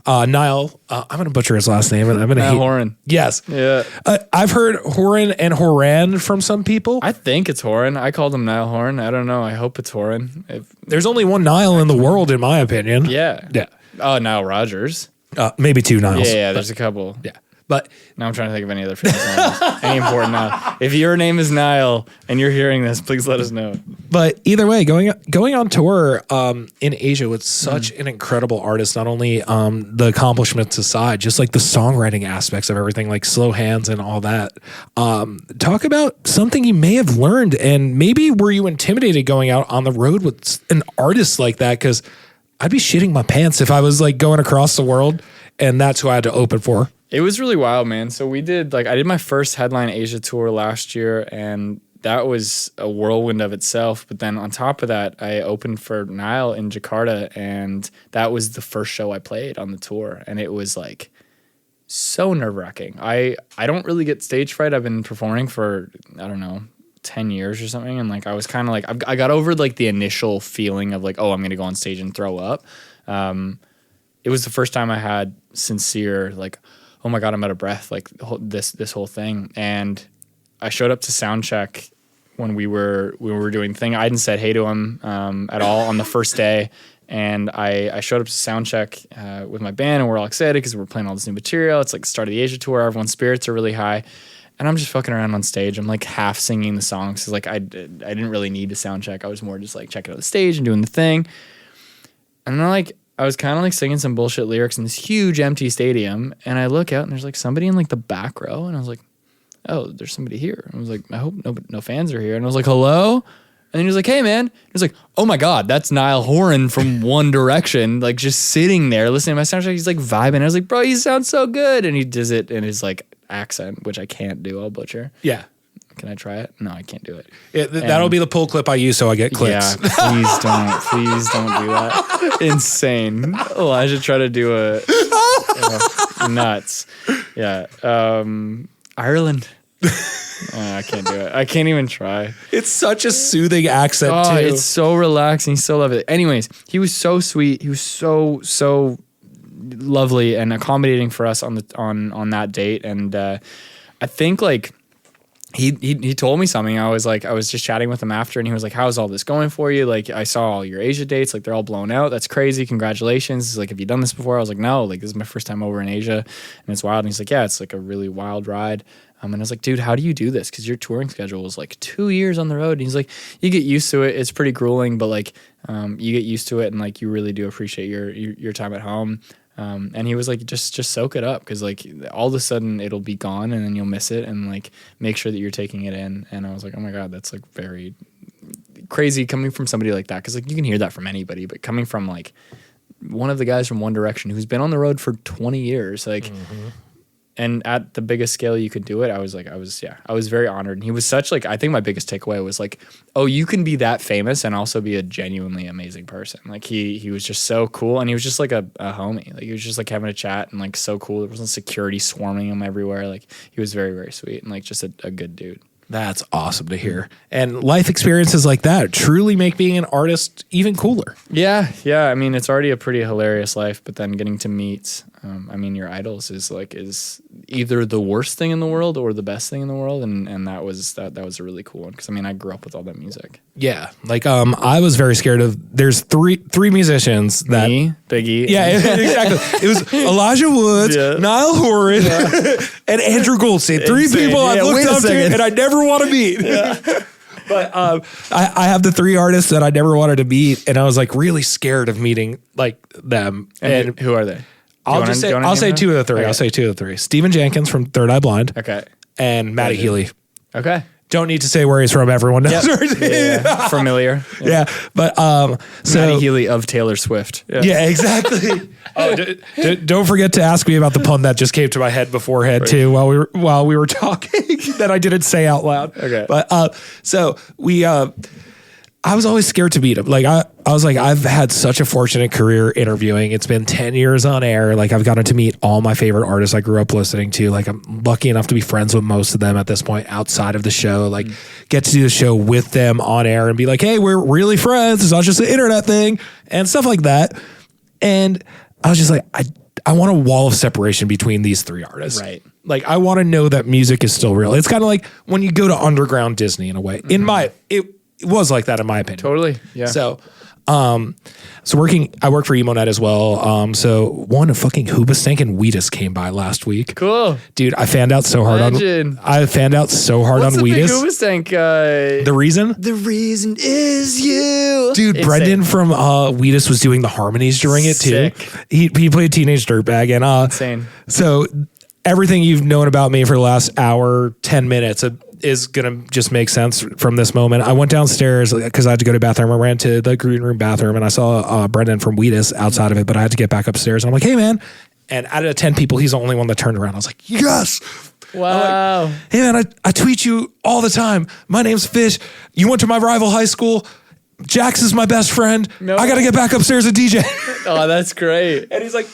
Speaker 2: Niall, I'm going to butcher his last name, and I'm going to hate
Speaker 3: Horan.
Speaker 2: Yes.
Speaker 3: Yeah.
Speaker 2: I've heard Horan and Horan from some people.
Speaker 3: I think it's Horan. I called him Niall Horan. I don't know. I hope it's Horan.
Speaker 2: There's only one Niall in the world, in my opinion.
Speaker 3: Yeah.
Speaker 2: Yeah.
Speaker 3: Nile Rodgers.
Speaker 2: Maybe two Niles.
Speaker 3: Yeah, there's a couple.
Speaker 2: Yeah. But
Speaker 3: now I'm trying to think of any other famous names. Any important now. If your name is Niall and you're hearing this, please let us know.
Speaker 2: But either way, going on tour in Asia with such an incredible artist, not only the accomplishments aside, just like the songwriting aspects of everything, like Slow Hands and all that. Talk about something you may have learned, and maybe were you intimidated going out on the road with an artist like that? Because I'd be shitting my pants if I was like going across the world and that's who I had to open for.
Speaker 3: It was really wild, man. So I did my first headline Asia tour last year, and that was a whirlwind of itself. But then on top of that, I opened for Niall in Jakarta, and that was the first show I played on the tour. And it was like so nerve-wracking. I don't really get stage fright. I've been performing for, I don't know, 10 years or something. And like I was kind of like, I got over like the initial feeling of like, oh, I'm going to go on stage and throw up. It was the first time I had sincere, like, oh my God, I'm out of breath, like this whole thing. And I showed up to sound check when we were doing the thing. I hadn't said hey to him at all on the first day. And I showed up to sound check with my band, and we're all excited because we're playing all this new material. It's like the start of the Asia tour. Everyone's spirits are really high. And I'm just fucking around on stage. I'm like half singing the songs. Cause like I didn't really need to sound check. I was more just like checking out the stage and doing the thing. And then I was kind of like singing some bullshit lyrics in this huge empty stadium, and I look out and there's like somebody in like the back row, and I was like, oh, there's somebody here. And I was like, I hope no fans are here. And I was like, hello? And then he was like, hey man. He was like, oh my God, that's Niall Horan from One Direction, like just sitting there listening to my soundtrack. He's like vibing. I was like, bro, you sound so good. And he does it in his like accent, which I can't do. I'll butcher.
Speaker 2: Yeah.
Speaker 3: Can I try it? No, I can't do it.
Speaker 2: That'll be the pull clip I use so I get clicks.
Speaker 3: Yeah, please don't do that. Insane. Elijah tried to do nuts. Yeah. Ireland. I can't do it. I can't even try.
Speaker 2: It's such a soothing accent too.
Speaker 3: It's so relaxing. So love it. Anyways, he was so sweet. He was so lovely and accommodating for us on that date. And I think like he told me something. I was just chatting with him after, and he was like, how's all this going for you? Like, I saw all your Asia dates, like they're all blown out. That's crazy. Congratulations. He's like, have you done this before? I was like, no, like this is my first time over in Asia and it's wild. And he's like, yeah, it's like a really wild ride. And I was like, dude, how do you do this? Because your touring schedule was like 2 years on the road. And he's like, you get used to it. It's pretty grueling, but like you get used to it, and like you really do appreciate your time at home. And he was like, just soak it up, because like all of a sudden it'll be gone and then you'll miss it, and like make sure that you're taking it in. And I was like, oh my God, that's like very crazy coming from somebody like that, because like you can hear that from anybody, but coming from like one of the guys from One Direction who's been on the road for 20 years, like. And at the biggest scale you could do it, I was very honored. And he was such like, I think my biggest takeaway was like, oh, you can be that famous and also be a genuinely amazing person. Like he was just so cool, and he was just like a homie. Like he was just like having a chat and like so cool. There wasn't security swarming him everywhere. Like he was very, very sweet and like just a good dude.
Speaker 2: That's awesome to hear. And life experiences like that truly make being an artist even cooler.
Speaker 3: Yeah. I mean, it's already a pretty hilarious life, but then getting to meet, your idols is either the worst thing in the world or the best thing in the world, and that was a really cool one, because I grew up with all that music.
Speaker 2: Yeah, like I was very scared of. There's three musicians that
Speaker 3: me, Biggie.
Speaker 2: Yeah, exactly. It was Elijah Woods, Niall Horan, and Andrew Goldstein. Three people I've looked up to and I never want to meet. Yeah. But I have the three artists that I never wanted to meet, and I was like really scared of meeting like them.
Speaker 3: And who are they?
Speaker 2: I'll say two of the three. Okay. I'll say two of the three. Stephen Jenkins from Third Eye Blind.
Speaker 3: Okay.
Speaker 2: And Matty Healy.
Speaker 3: Okay.
Speaker 2: Don't need to say where he's from. Everyone knows.
Speaker 3: Yep. Yeah. Familiar.
Speaker 2: Yeah. But so
Speaker 3: Matty Healy of Taylor Swift.
Speaker 2: Yeah, exactly. Don't forget to ask me about the pun that just came to my head beforehand too while we were talking that I didn't say out loud.
Speaker 3: Okay.
Speaker 2: But so we I was always scared to meet him. Like I was like, I've had such a fortunate career interviewing. It's been 10 years on air. Like I've gotten to meet all my favorite artists I grew up listening to. Like I'm lucky enough to be friends with most of them at this point outside of the show. Like get to do the show with them on air and be like, hey, we're really friends. It's not just an internet thing and stuff like that. And I was just like, I want a wall of separation between these three artists.
Speaker 3: Right.
Speaker 2: Like I want to know that music is still real. It's kind of like when you go to underground Disney in a way. It was like that in my opinion.
Speaker 3: Totally. Yeah.
Speaker 2: So So I work for Emo Night as well. So one fucking Hoobastank and Wheatus came by last week.
Speaker 3: Cool.
Speaker 2: Dude, I found out so hard
Speaker 3: Legend.
Speaker 2: on
Speaker 3: What's the big
Speaker 2: Wheatus.
Speaker 3: Hoobastank?
Speaker 2: The reason?
Speaker 3: The reason is you.
Speaker 2: Dude,
Speaker 3: Insane.
Speaker 2: Brendan from Wheatus was doing the harmonies during it too.
Speaker 3: Sick.
Speaker 2: He played Teenage Dirtbag and
Speaker 3: Insane.
Speaker 2: so everything you've known about me for the last hour, 10 minutes is going to just make sense from this moment. I went downstairs because I had to go to the bathroom. I ran to the green room bathroom and I saw Brendan from Wheatus outside of it, but I had to get back upstairs. And I'm like, hey, man. And out of 10 people, he's the only one that turned around. I was like, yes.
Speaker 3: Wow.
Speaker 2: Like, hey, man, I tweet you all the time. My name's Fish. You went to my rival high school. Jax is my best friend.
Speaker 3: No.
Speaker 2: I got to get back upstairs and DJ.
Speaker 3: Oh, that's great.
Speaker 2: And he's like,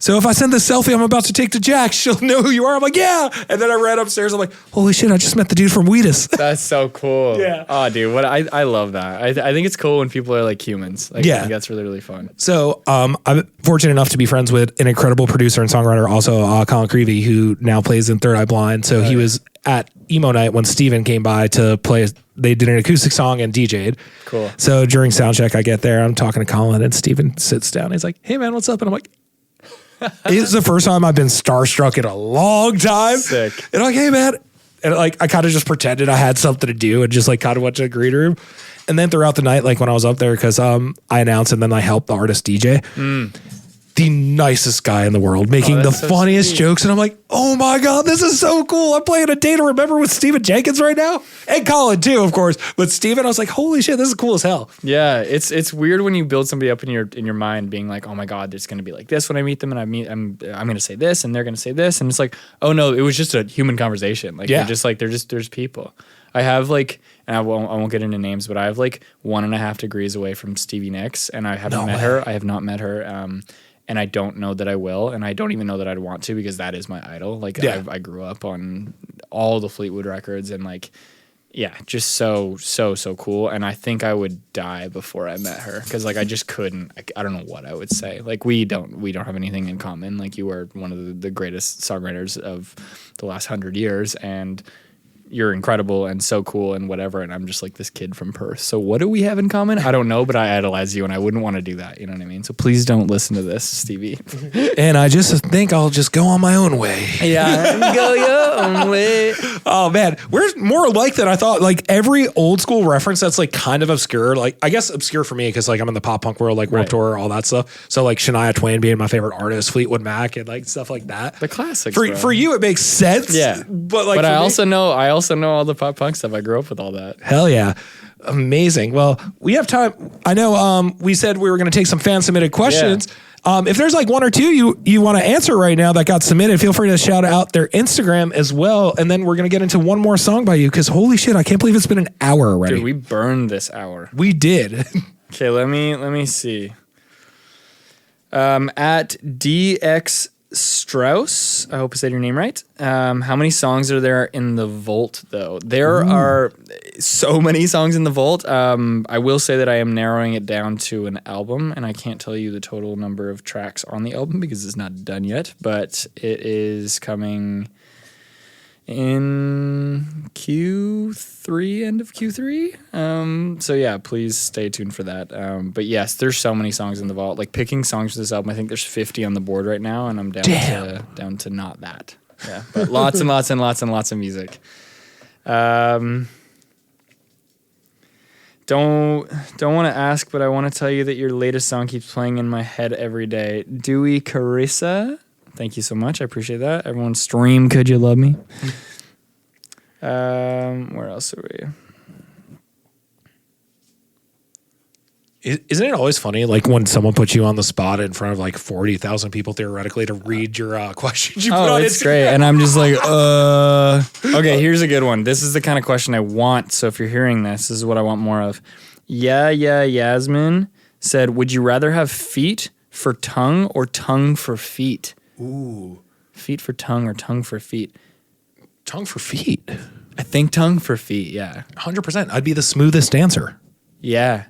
Speaker 2: so if I send this selfie I'm about to take to Jax, she'll know who you are. I'm like, yeah. And then I ran upstairs. I'm like, holy shit, I just met the dude from Wheatus.
Speaker 3: That's so cool.
Speaker 2: Yeah.
Speaker 3: Oh, dude, I love that. I think it's cool when people are like humans. Like,
Speaker 2: Yeah.
Speaker 3: I think that's really, really fun.
Speaker 2: So I'm fortunate enough to be friends with an incredible producer and songwriter, also Colin Creevy, who now plays in Third Eye Blind. So he was at Emo Night when Steven came by to play. They did an acoustic song and DJ'd.
Speaker 3: Cool.
Speaker 2: So during soundcheck, I get there, I'm talking to Colin, and Steven sits down. He's like, hey, man, what's up? And I'm like, it's the first time I've been starstruck in a long time.
Speaker 3: Sick.
Speaker 2: And I'm like, hey, man. And like, I kind of just pretended I had something to do and just like kind of went to the green room. And then throughout the night, like when I was up there, because I announced and then I helped the artist DJ. The nicest guy in the world, making the
Speaker 3: so
Speaker 2: funniest
Speaker 3: sweet.
Speaker 2: jokes. And I'm like, oh my God, this is so cool. I'm playing A Day to Remember with Steven Jenkins right now. And Colin too, of course. But Steven, I was like, holy shit, this is cool as hell.
Speaker 3: Yeah, it's weird when you build somebody up in your mind, being like, oh my God, it's going to be like this when I meet them, and I'm going to say this, and they're going to say this, and it's like, oh no, it was just a human conversation. Like,
Speaker 2: Yeah.
Speaker 3: there's people. I have like, and I won't get into names, but I have like 1.5 degrees away from Stevie Nicks, and I haven't met her. I have not met her. And I don't know that I will, and I don't even know that I'd want to, because that is my idol. Like,
Speaker 2: Yeah.
Speaker 3: I grew up on all the Fleetwood records, and like, yeah, just so cool. And I think I would die before I met her, because like I just couldn't. I don't know what I would say. Like, we don't have anything in common. Like, you are one of the greatest songwriters of the last 100 years, and you're incredible and so cool and whatever, and I'm just like this kid from Perth. So what do we have in common? I don't know, but I idolize you, and I wouldn't want to do that. You know what I mean? So please don't listen to this, Stevie.
Speaker 2: And I just think I'll just go on my own way.
Speaker 3: Yeah, go your own way.
Speaker 2: Oh man, we're more alike than I thought. Like every old school reference that's like kind of obscure, like I guess obscure for me because like I'm in the pop punk world, like Warped Tour, all that stuff. So like Shania Twain being my favorite artist, Fleetwood Mac, and like stuff like that.
Speaker 3: The classics.
Speaker 2: For you, it makes sense.
Speaker 3: Yeah,
Speaker 2: but like,
Speaker 3: but I also
Speaker 2: me,
Speaker 3: know all the pop punk stuff. I grew up with all that.
Speaker 2: hell yeah. Amazing. Well, we have time. I know we said we were going to take some fan submitted questions.
Speaker 3: Yeah.
Speaker 2: If there's like one or two you want to answer right now that got submitted, feel free to shout out their Instagram as well. And then we're going to get into one more song by you because holy shit, I can't believe it's been an hour already.
Speaker 3: Dude, we burned this hour.
Speaker 2: We did.
Speaker 3: Okay, let me see. At DX Strauss, I hope I said your name right. How many songs are there in the vault, though? There are so many songs in the vault. I will say that I am narrowing it down to an album, and I can't tell you the total number of tracks on the album because it's not done yet, but it is coming in Q3, end of Q3. So yeah, please stay tuned for that. But yes, there's so many songs in the vault. Like picking songs for this album, I think there's 50 on the board right now, and I'm down to not that. Yeah, but lots and lots and lots and lots of music. Don't want to ask, but I want to tell you that your latest song keeps playing in my head every day. Dewey Carissa. Thank you so much. I appreciate that. Everyone stream Could You Love Me? Where else are we?
Speaker 2: Isn't it always funny, like when someone puts you on the spot in front of like 40,000 people theoretically to read your questions you put on
Speaker 3: it's
Speaker 2: Instagram?
Speaker 3: great. And I'm just like, Okay, here's a good one. This is the kind of question I want. So if you're hearing this is what I want more of. Yeah, Yasmin said, would you rather have feet for tongue or tongue for feet?
Speaker 2: Ooh.
Speaker 3: Feet for tongue or tongue for feet?
Speaker 2: Tongue for feet.
Speaker 3: I think tongue for feet, yeah.
Speaker 2: 100%. I'd be the smoothest dancer.
Speaker 3: Yeah.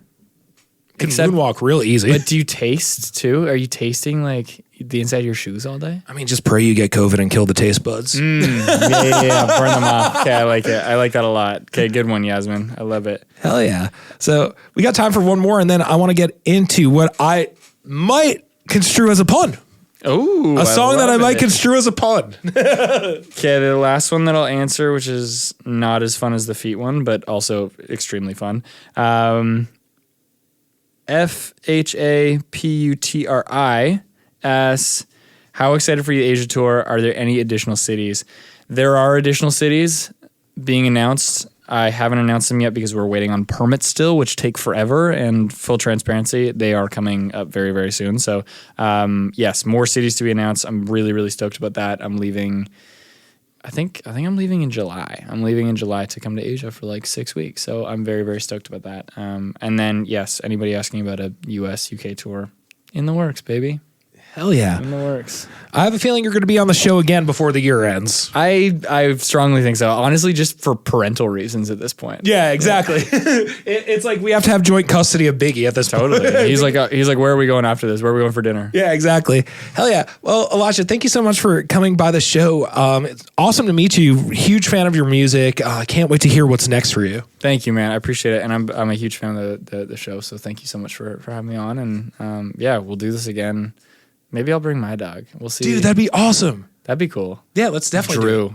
Speaker 2: Can moonwalk real easy.
Speaker 3: But do you taste too? Are you tasting like the inside of your shoes all day?
Speaker 2: I mean, just pray you get COVID and kill the taste buds.
Speaker 3: Yeah, burn them off. Okay, I like it. I like that a lot. Okay, good one, Yasmin. I love it.
Speaker 2: Hell yeah. So we got time for one more, and then I want to get into what I might construe as a pun.
Speaker 3: Oh,
Speaker 2: A song that I might construe as a pun.
Speaker 3: Okay, the last one that I'll answer, which is not as fun as the feet one, but also extremely fun. FHAPUTRI asks, how excited for the Asia tour? Are there any additional cities? There are additional cities being announced. I haven't announced them yet because we're waiting on permits still, which take forever. And full transparency, they are coming up very, very soon. So, yes, more cities to be announced. I'm really, really stoked about that. I'm leaving. I think I'm leaving in July. I'm leaving in July to come to Asia for like 6 weeks. So I'm very, very stoked about that. And then, yes, anybody asking about a US, UK tour, in the works, baby.
Speaker 2: Hell yeah.
Speaker 3: In the works.
Speaker 2: I have a feeling you're going to be on the show again before the year ends.
Speaker 3: I strongly think so. Honestly, just for parental reasons at this point.
Speaker 2: Yeah, exactly. It's like we have to have joint custody of Biggie at this point.
Speaker 3: Totally. He's like, where are we going after this? Where are we going for dinner?
Speaker 2: Yeah, exactly. Hell yeah. Well, Elijah, thank you so much for coming by the show. It's awesome to meet you. Huge fan of your music. I can't wait to hear what's next for you.
Speaker 3: Thank you, man. I appreciate it. And I'm a huge fan of the show. So thank you so much for having me on. And yeah, we'll do this again. Maybe I'll bring my dog. We'll see.
Speaker 2: Dude, that'd be awesome.
Speaker 3: That'd be cool.
Speaker 2: Yeah, let's definitely do it.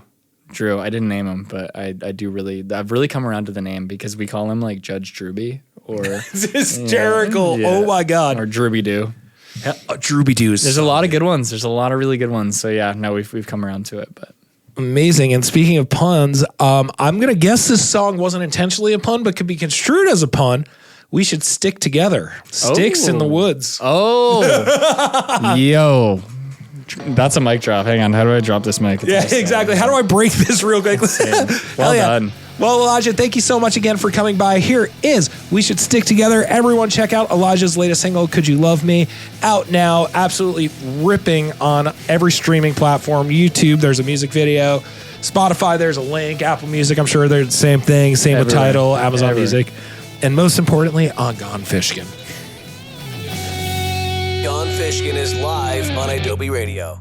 Speaker 3: Drew. I didn't name him, but I've really come around to the name because we call him like Judge Drewby or
Speaker 2: it's hysterical. Yeah. Oh my God.
Speaker 3: Or Drewby Doo.
Speaker 2: Drewby Doos.
Speaker 3: There's a lot of good ones. There's a lot of really good ones. So yeah, no, we've come around to it, but
Speaker 2: amazing. And speaking of puns, I'm gonna guess this song wasn't intentionally a pun, but could be construed as a pun. We should stick together. Sticks in the woods.
Speaker 3: Oh, yo. That's a mic drop. Hang on. How do I drop this mic?
Speaker 2: Yeah, exactly. How do I break this real quick?
Speaker 3: Well done.
Speaker 2: Well, Elijah, thank you so much again for coming by. Here is We Should Stick Together. Everyone check out Elijah's latest single, Could You Love Me? Out now, absolutely ripping on every streaming platform. YouTube, there's a music video. Spotify, there's a link. Apple Music, I'm sure they're the same thing. Same with Tidal, Amazon Music. And most importantly, on Gone Fishkin.
Speaker 1: Gone Fishkin is live on idobi Radio.